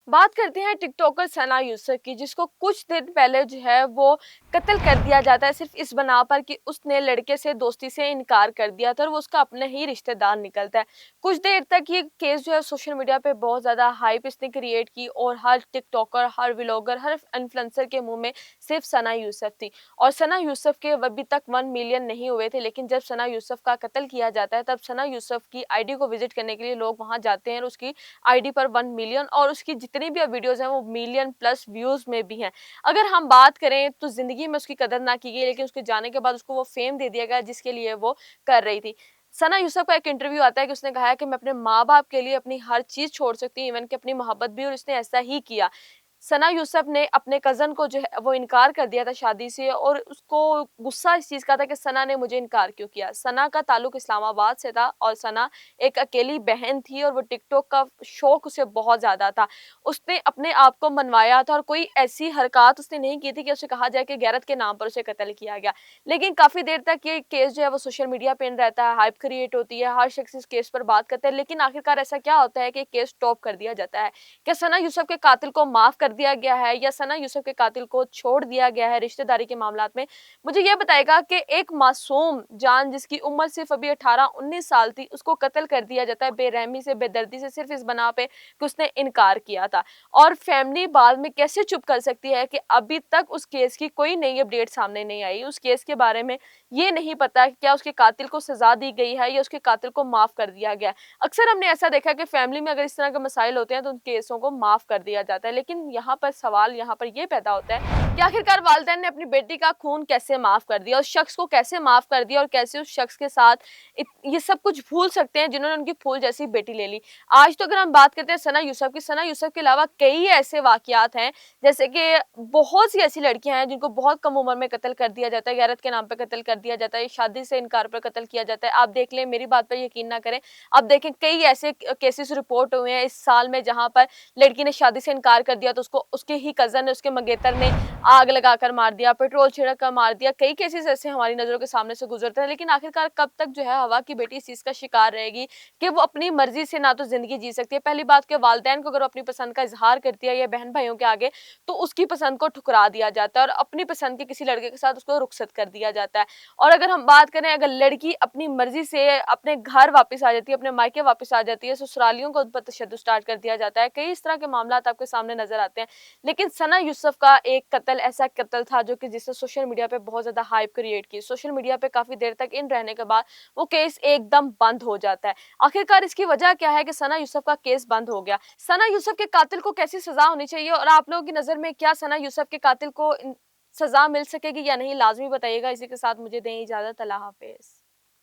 बात करते हैं टिकटॉकर सना यूसुफ की, जिसको कुछ दिन पहले जो है वो कत्ल कर दिया जाता है सिर्फ इस बना पर कि उसने लड़के से दोस्ती से इनकार कर दिया था और वो उसका अपने ही रिश्तेदार निकलता है। कुछ देर तक ये केस जो है सोशल मीडिया पे बहुत ज़्यादा हाइप इसने क्रिएट की और हर टिकटॉकर, हर व्लॉगर, हर इन्फ्लुएंसर के मुंह में सिर्फ सना यूसुफ थी। और सना यूसुफ के अभी तक 1 मिलियन नहीं हुए थे, लेकिन जब सना यूसुफ का कत्ल किया जाता है तब सना यूसुफ की आईडी को विजिट करने के लिए लोग वहां जाते हैं और उसकी आईडी पर 1 मिलियन और उसकी जितनी भी वीडियोस हैं वो मिलियन प्लस व्यूज में भी हैं। अगर हम बात करें तो जिंदगी में उसकी कदर ना की गई, लेकिन उसके जाने के बाद उसको वो फेम दे दिया गया जिसके लिए वो कर रही थी। सना यूसुफ का एक इंटरव्यू आता है कि उसने कहा है कि मैं अपने माँ बाप के लिए अपनी हर चीज छोड़ सकती हूँ, इवन कि अपनी मोहब्बत भी, और उसने ऐसा ही किया। सना यूसुफ ने अपने कज़न को जो है वो इनकार कर दिया था शादी से और उसको गुस्सा इस चीज़ का था कि सना ने मुझे इनकार क्यों किया। सना का ताल्लुक इस्लामाबाद से था और सना एक अकेली बहन थी और वो टिकटॉक का शौक उसे बहुत ज़्यादा था। उसने अपने आप को मनवाया था और कोई ऐसी हरकत उसने नहीं की थी कि उसे कहा जाए कि गैरत के नाम पर उसे कत्ल किया गया। लेकिन काफ़ी देर तक ये केस जो है वो सोशल मीडिया पे रहता है, हाइप क्रिएट होती है, हर शख्स इस केस पर बात करता है, लेकिन आखिरकार ऐसा क्या होता है कि केस स्टॉप कर दिया जाता है? क्या सना यूसुफ के कातिल को माफ कर दिया गया है या सना यूसुफ के कातिल को छोड़ दिया गया है रिश्तेदारी के मामलात में? मुझे ये बताएगा कि एक मासूम जान जिसकी उम्र सिर्फ अभी 18-19 साल थी, उसको कत्ल कर दिया जाता है बेरहमी से, बेदर्दी से, सिर्फ इस बना पे कि उसने इनकार किया था। और फैमिली बाद में कैसे चुप कर सकती है कि अभी तक उस केस की कोई नई अपडेट सामने नहीं आई, उस केस के बारे में ये नहीं पता कि क्या उसके कातिल को सजा दी गई है या उसके कातिल को माफ कर दिया गया है। अक्सर हमने ऐसा देखा कि फैमिली में अगर इस तरह के मसाइल होते हैं तो उन केसों को माफ कर दिया जाता है, लेकिन यहाँ पर सवाल यहाँ पर ये पैदा होता है कि आखिरकार वालिदैन ने अपनी बेटी का खून कैसे माफ कर दिया, उस शख्स को कैसे माफ कर दिया और कैसे उस शख्स के साथ ये सब कुछ भूल सकते हैं जिन्होंने उनकी फूल जैसी बेटी ले ली। आज तो अगर हम बात करते हैं सना यूसुफ की, सना यूसुफ के अलावा कई ऐसे वाकयात हैं, जैसे कि बहुत सी ऐसी लड़कियां हैं जिनको बहुत कम उम्र में कत्ल कर दिया जाता है, गैरत के नाम पर कत्ल कर दिया जाता है, शादी से इनकार पर कत्ल किया जाता है। आप देख लें, मेरी बात पर यकीन ना करें, अब देखें कई ऐसे केसेस रिपोर्ट हुए हैं इस साल में जहां पर लड़की ने शादी से इनकार कर दिया तो उसको उसके ही कजन ने, उसके मंगेतर ने आग लगाकर मार दिया, पेट्रोल छिड़क कर मार दिया। कई केसेस ऐसे हमारी नजरों के सामने से गुजरते हैं, लेकिन आखिरकार कब तक जो है हवा की बेटी इस चीज का शिकार रहेगी कि वो अपनी मर्जी से ना तो जिंदगी जी सकती है। पहली बात के वालिदैन को अगर वो अपनी पसंद का इजहार करती है या बहन भाइयों के आगे, तो उसकी पसंद को ठुकरा दिया जाता है और अपनी पसंद के किसी लड़के के साथ उसको रुखसत कर दिया जाता है। और अगर हम बात करें, अगर लड़की अपनी मर्जी से अपने घर वापस आ जाती है, अपने मायके वापस आ जाती है, ससुरालियों को उन पर तशद्दुद स्टार्ट कर दिया जाता है। कई इस तरह के मामलात आपके सामने नजर आते हैं। लेकिन सना यूसुफ का एक कत्ल ऐसा कत्ल था जो कि जिससे सोशल मीडिया पे बहुत ज्यादा हाइप क्रिएट की। सोशल मीडिया पे काफी देर तक इन रहने के बाद वो केस एकदम बंद हो जाता है। आखिरकार इसकी वजह क्या है कि सना यूसुफ का केस बंद हो गया? सना यूसुफ के कातिल को कैसी सजा होनी चाहिए और आप लोगों की नजर में क्या सना यूसुफ के कातिल को सजा मिल सकेगी या नहीं? लाजमी बताइएगा। इसी के साथ मुझे दें इजाजत। अल्लाह हाफिज।